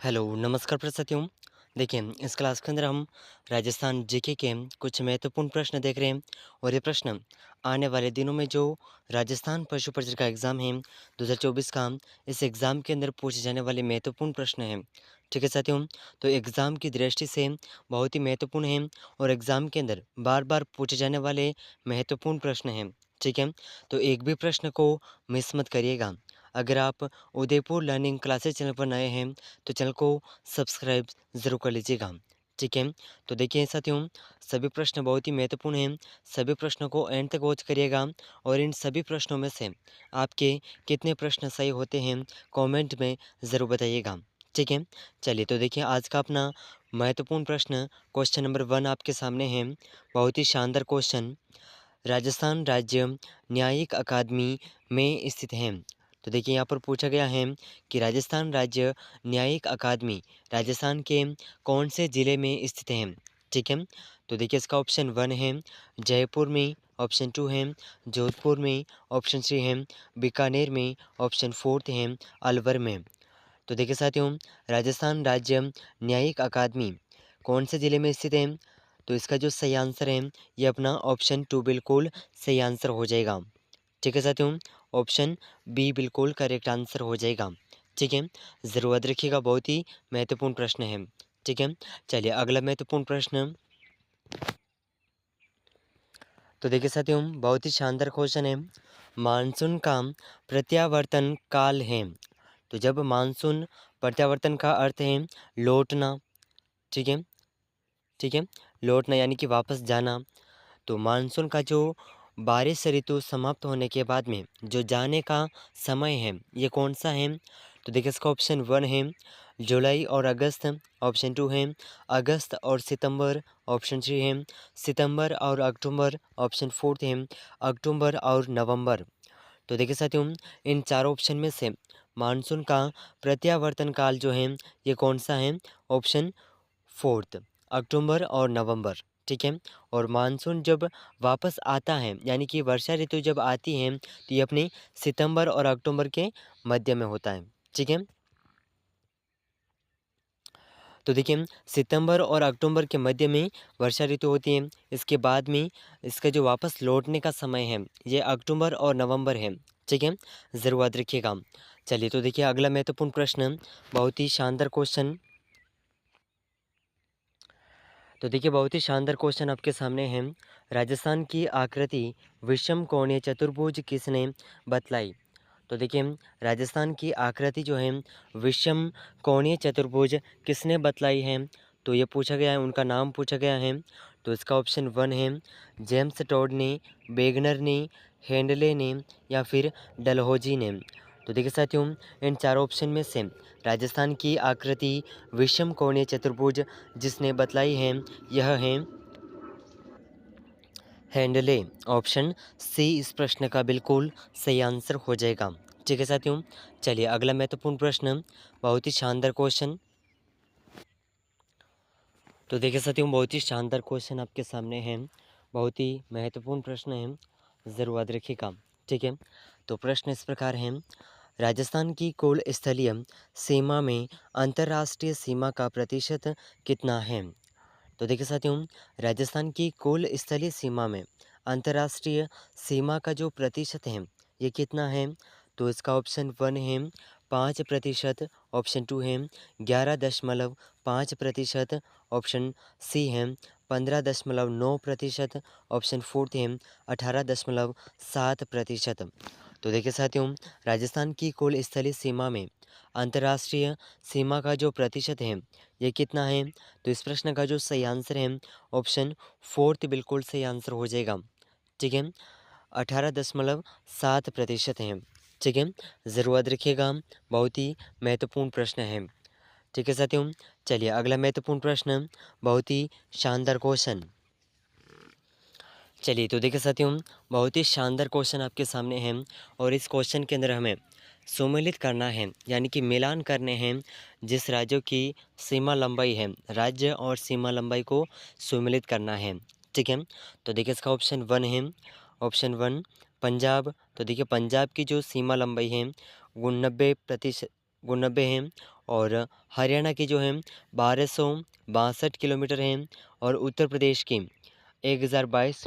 Hello, नमस्कार प्रस्तुतियों। देखिए, इस क्लास के अंदर हम राजस्थान जीके के कुछ महत्वपूर्ण प्रश्न देख रहे हैं और ये प्रश्न आने वाले दिनों में जो राजस्थान पशु परिषद का एग्ज़ाम है 2024 का, इस एग्ज़ाम के अंदर पूछे जाने वाले महत्वपूर्ण प्रश्न हैं। ठीक है साथियों, तो एग्ज़ाम की दृष्टि से बहुत ही महत्वपूर्ण है और एग्ज़ाम के अंदर बार-बार पूछे जाने वाले महत्वपूर्ण प्रश्न हैं। ठीक है, तो एक भी प्रश्न को मिस मत करिएगा। अगर आप उदयपुर लर्निंग क्लासेस चैनल पर नए हैं तो चैनल को सब्सक्राइब ज़रूर कर लीजिएगा। ठीक है, तो देखिए साथियों, सभी प्रश्न बहुत ही महत्वपूर्ण हैं। सभी प्रश्नों को एंड तक वॉच करिएगा और इन सभी प्रश्नों में से आपके कितने प्रश्न सही होते हैं कमेंट में ज़रूर बताइएगा। ठीक है, चलिए तो देखिए आज का अपना महत्वपूर्ण प्रश्न क्वेश्चन नंबर 1 आपके सामने है। बहुत ही शानदार क्वेश्चन। राजस्थान राज्य न्यायिक अकादमी में स्थित है। तो देखिए यहाँ पर पूछा गया है कि राजस्थान राज्य न्यायिक अकादमी राजस्थान के कौन से ज़िले में स्थित है। ठीक है, तो देखिए इसका ऑप्शन 1 है जयपुर में, ऑप्शन 2 है जोधपुर में, ऑप्शन 3 है बीकानेर में, ऑप्शन 4 है अलवर में। तो देखिए साथियों, राजस्थान राज्य न्यायिक अकादमी कौन से ज़िले में स्थित है? तो इसका जो सही आंसर है ये अपना ऑप्शन 2 बिल्कुल सही आंसर हो जाएगा। ठीक है साथियों, ऑप्शन बी बिल्कुल करेक्ट आंसर हो जाएगा। ठीक है, ज़रूर याद रखिएगा, बहुत ही महत्वपूर्ण प्रश्न है। ठीक है, चलिए अगला महत्वपूर्ण प्रश्न। तो देखिए साथियों, बहुत ही शानदार क्वेश्चन है। मानसून का प्रत्यावर्तन काल है। तो जब मानसून प्रत्यावर्तन का अर्थ है लौटना। ठीक है, ठीक है, लौटना यानी कि वापस जाना। तो मानसून का जो बारिश ऋतु समाप्त होने के बाद में जो जाने का समय है ये कौन सा है? तो देखिए इसका ऑप्शन 1 है जुलाई और अगस्त, ऑप्शन 2 है अगस्त और सितंबर, ऑप्शन 3 है सितंबर और अक्टूबर, ऑप्शन 4 है अक्टूबर और नवंबर। तो देखिए साथियों, इन चारों ऑप्शन में से मानसून का प्रत्यावर्तन काल जो है ये कौन सा है? ऑप्शन 4 अक्टूबर और नवंबर। ठीक है, और मानसून जब वापस आता है यानी कि वर्षा ऋतु जब आती है तो ये अपने सितंबर और अक्टूबर के मध्य में होता है। ठीक है, तो देखिए सितंबर और अक्टूबर के मध्य में वर्षा ऋतु होती है। इसके बाद में इसका जो वापस लौटने का समय है ये अक्टूबर और नवंबर है। ठीक है, ज़रूर याद रखिएगा। चलिए तो देखिए अगला महत्वपूर्ण प्रश्न, बहुत ही शानदार क्वेश्चन। तो देखिए बहुत ही शानदार क्वेश्चन आपके सामने है। राजस्थान की आकृति विषम कोणीय चतुर्भुज किसने बतलाई? तो देखिए राजस्थान की आकृति जो है विषम कोणीय चतुर्भुज किसने बतलाई है? तो ये पूछा गया है, उनका नाम पूछा गया है। तो इसका ऑप्शन 1 है जेम्स टोड ने, बेगनर ने, हेंडले ने या फिर डलहौजी ने। तो देखिए साथियों, इन चारों ऑप्शन में से राजस्थान की आकृति विषम कोणीय चतुर्भुज जिसने बतलाई है यह है हैंडले। ऑप्शन सी इस प्रश्न का बिल्कुल सही आंसर हो जाएगा। ठीक है साथियों, चलिए अगला महत्वपूर्ण प्रश्न, बहुत ही शानदार क्वेश्चन। तो देखिए साथियों, बहुत ही शानदार क्वेश्चन आपके सामने है। बहुत ही महत्वपूर्ण प्रश्न है, ज़रूर याद रखिएगा। ठीक है, तो प्रश्न इस प्रकार है। राजस्थान की कुल स्थलीय सीमा में अंतर्राष्ट्रीय सीमा का प्रतिशत कितना है? तो देखिए साथियों, राजस्थान की कुल स्थलीय सीमा में अंतर्राष्ट्रीय सीमा का जो प्रतिशत है ये कितना है? तो इसका ऑप्शन 1 है 5%, ऑप्शन 2 है 11.5%, ऑप्शन सी है 15.9%, ऑप्शन 4 है 18.7%। तो देखिए साथियों, राजस्थान की कुल स्थलीय सीमा में अंतर्राष्ट्रीय सीमा का जो प्रतिशत है ये कितना है? तो इस प्रश्न का जो सही आंसर है ऑप्शन 4 बिल्कुल सही आंसर हो जाएगा। ठीक है, 18.7% है। ठीक है, ज़रूर याद रखिएगा, बहुत ही महत्वपूर्ण प्रश्न है। ठीक है साथियों, चलिए अगला महत्वपूर्ण प्रश्न, बहुत ही शानदार क्वेश्चन। चलिए तो देखिए साथियों, बहुत ही शानदार क्वेश्चन आपके सामने है और इस क्वेश्चन के अंदर हमें सुमेलित करना है यानी कि मिलान करने हैं जिस राज्यों की सीमा लंबाई है, राज्य और सीमा लंबाई को सुमेलित करना है। ठीक है, तो देखिए इसका ऑप्शन 1 है, ऑप्शन 1 पंजाब। तो देखिए पंजाब की जो सीमा लंबाई है वो 90% 90 है, और हरियाणा की जो है 1262 किलोमीटर है और उत्तर प्रदेश की 1022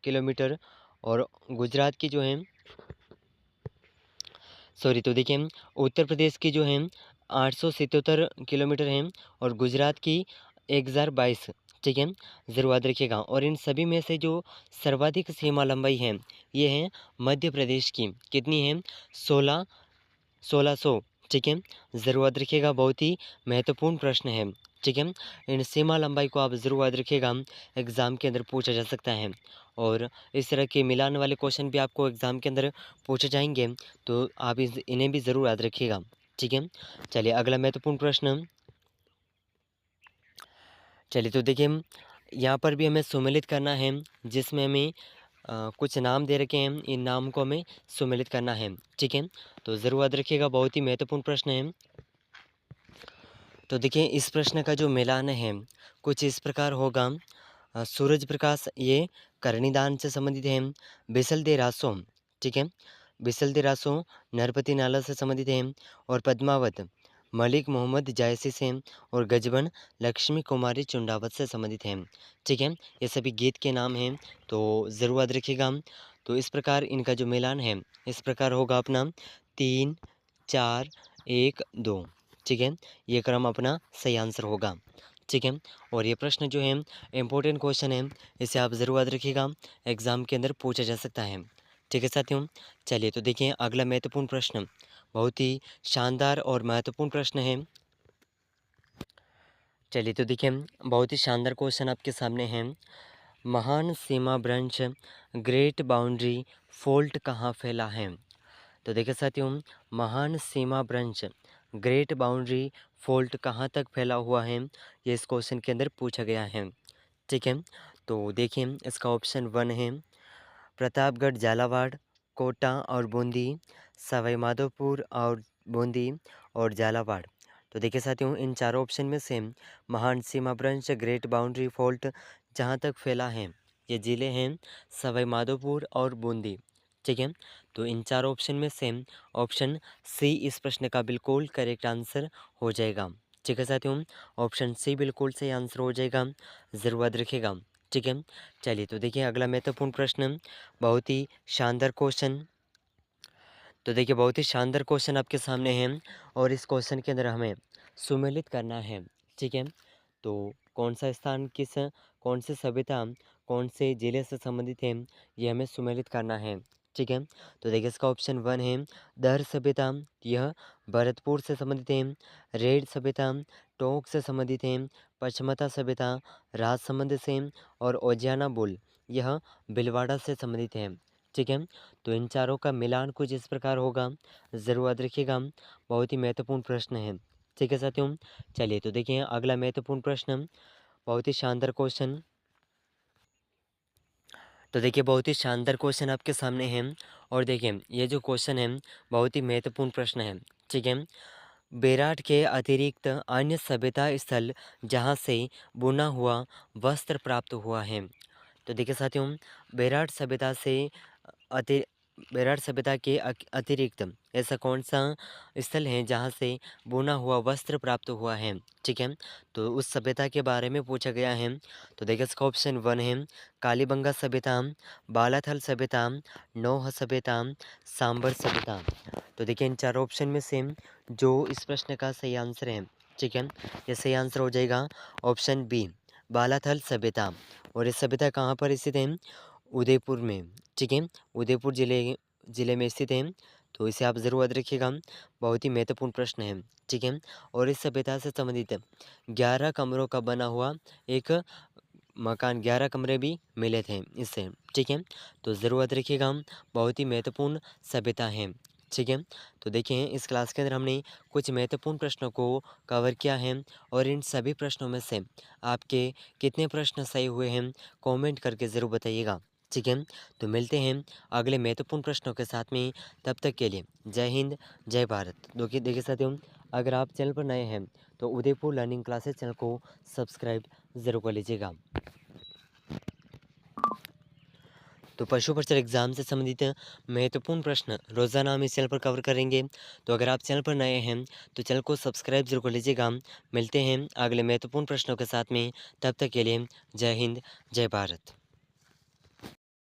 किलोमीटर और गुजरात की जो है सॉरी तो देखिए उत्तर प्रदेश की जो है 877 किलोमीटर है और गुजरात की 1022। ठीक है, ज़रूर याद रखिएगा। और इन सभी में से जो सर्वाधिक सीमा लंबाई है ये है मध्य प्रदेश की, कितनी है 1600। ठीक है, ज़रूर याद रखिएगा, बहुत ही महत्वपूर्ण प्रश्न है। ठीक है, इन सीमा लंबाई को आप ज़रूर याद रखिएगा, एग्ज़ाम के अंदर पूछा जा सकता है। और इस तरह के मिलान वाले क्वेश्चन भी आपको एग्ज़ाम के अंदर पूछे जाएंगे, तो आप इन्हें भी ज़रूर याद रखिएगा। ठीक है, चलिए अगला महत्वपूर्ण प्रश्न। चलिए तो देखिए यहाँ पर भी हमें सुमेलित करना है, जिसमें हमें कुछ नाम दे रखे हैं, इन नाम को हमें सुमेलित करना है। ठीक है, तो ज़रूर याद रखिएगा, बहुत ही महत्वपूर्ण प्रश्न है। तो देखिए इस प्रश्न का जो मिलान है कुछ इस प्रकार होगा। सूरज प्रकाश ये करणीदान से संबंधित है। बिसल दे रासो, ठीक है, बिसल दे रासो नरपति नाला से संबंधित है। और पद्मावत मलिक मोहम्मद जायसी से और गजबन लक्ष्मी कुमारी चुंडावत से संबंधित है। ठीक है, ये सभी गीत के नाम हैं, तो ज़रूर याद रखिएगा। तो इस प्रकार इनका जो मिलान है इस प्रकार होगा अपना 3 4 1 2। ठीक है, ये क्रम अपना सही आंसर होगा। ठीक है, और ये प्रश्न जो है इम्पोर्टेंट क्वेश्चन है, इसे आप ज़रूर याद रखिएगा, एग्ज़ाम के अंदर पूछा जा सकता है। ठीक है साथियों, चलिए तो देखिए अगला महत्वपूर्ण प्रश्न, बहुत ही शानदार और महत्वपूर्ण प्रश्न है। चलिए तो देखिए बहुत ही शानदार क्वेश्चन आपके सामने है। महान सीमा ब्रंच ग्रेट बाउंड्री फॉल्ट कहाँ फैला है? तो देखिए साथियों, महान सीमा ब्रंच ग्रेट बाउंड्री फॉल्ट कहाँ तक फैला हुआ है, ये इस क्वेश्चन के अंदर पूछा गया है। ठीक है, तो देखिए इसका ऑप्शन 1 है प्रतापगढ़ झालावाड़, कोटा और बूंदी, सवाई माधोपुर और बूंदी और झालावाड़। तो देखिए साथियों इन चारों ऑप्शन में से महान सीमा ब्रंच ग्रेट बाउंड्री फॉल्ट जहाँ तक फैला है ये ज़िले हैं सवाई माधोपुर और बूंदी। ठीक है, तो इन चारों ऑप्शन में से ऑप्शन सी इस प्रश्न का बिल्कुल करेक्ट आंसर हो जाएगा। ठीक है साथियों, ऑप्शन सी बिल्कुल सही आंसर हो जाएगा, ज़रूर याद रखिएगा। ठीक है, चलिए तो देखिए अगला महत्वपूर्ण प्रश्न, बहुत ही शानदार क्वेश्चन। तो देखिए बहुत ही शानदार क्वेश्चन आपके सामने है और इस क्वेश्चन के अंदर हमें सुमेलित करना है। ठीक है, तो कौन सा स्थान किस कौन से सभ्यता कौन से जिले से संबंधित है ये हमें सुमेलित करना है। ठीक है, तो देखिए इसका ऑप्शन 1 है दर सभ्यता, यह भरतपुर से संबंधित है। रेड सभ्यता टोंक से संबंधित है। पचमता सभ्यता राजसमंद से। और ओजियाना बुल यह भिलवाड़ा से संबंधित है। ठीक है, तो इन चारों का मिलान कुछ इस प्रकार होगा, ज़रूर याद रखिएगा, बहुत ही महत्वपूर्ण प्रश्न है। ठीक है साथियों, चलिए तो देखिए अगला महत्वपूर्ण प्रश्न, बहुत ही शानदार क्वेश्चन। तो देखिए बहुत ही शानदार क्वेश्चन आपके सामने है और देखिए ये जो क्वेश्चन है बहुत ही महत्वपूर्ण प्रश्न है। ठीक है, बेराट के अतिरिक्त अन्य सभ्यता स्थल जहाँ से बुना हुआ वस्त्र प्राप्त हुआ है। तो देखिए साथियों बेराट सभ्यता से अति बेराट सभ्यता के अतिरिक्त ऐसा कौन सा स्थल है जहाँ से बुना हुआ वस्त्र प्राप्त हुआ है। ठीक है, तो उस सभ्यता के बारे में पूछा गया है। तो देखिए इसका ऑप्शन 1 है कालीबंगा सभ्यता, बालाथल सभ्यता, नौह सभ्यता, सांबर सभ्यता। तो देखिए इन चार ऑप्शन में से जो इस प्रश्न का सही आंसर है, ठीक है, ये सही आंसर हो जाएगा ऑप्शन बी बालाथल सभ्यता। और ये सभ्यता कहाँ पर स्थित है? उदयपुर में। ठीक है, उदयपुर ज़िले में स्थित है, तो इसे आप ज़रूर याद रखिएगा, बहुत ही महत्वपूर्ण प्रश्न है। ठीक है, और इस सभ्यता से संबंधित 11 कमरों का बना हुआ एक मकान, 11 कमरे भी मिले थे इससे। ठीक है, तो ज़रूर याद रखिएगा, बहुत ही महत्वपूर्ण सभ्यता है। ठीक है, तो देखिए इस क्लास के अंदर हमने कुछ महत्वपूर्ण प्रश्नों को कवर किया है और इन सभी प्रश्नों में से आपके कितने प्रश्न सही हुए हैं कमेंट करके ज़रूर बताइएगा। ठीक है, तो मिलते हैं अगले महत्वपूर्ण प्रश्नों के साथ में, तब तक के लिए जय हिंद जय भारत। देखिए साथियों, अगर आप चैनल पर नए हैं तो उदयपुर लर्निंग क्लासेस चैनल को सब्सक्राइब ज़रूर कर लीजिएगा। तो पशु परिचर एग्ज़ाम से संबंधित महत्वपूर्ण प्रश्न रोज़ाना हम इस चैनल पर कवर करेंगे। तो अगर आप चैनल पर नए हैं तो चैनल को सब्सक्राइब ज़रूर कर लीजिएगा। मिलते हैं अगले महत्वपूर्ण प्रश्नों के साथ में, तब तक के लिए जय हिंद, जय भारत।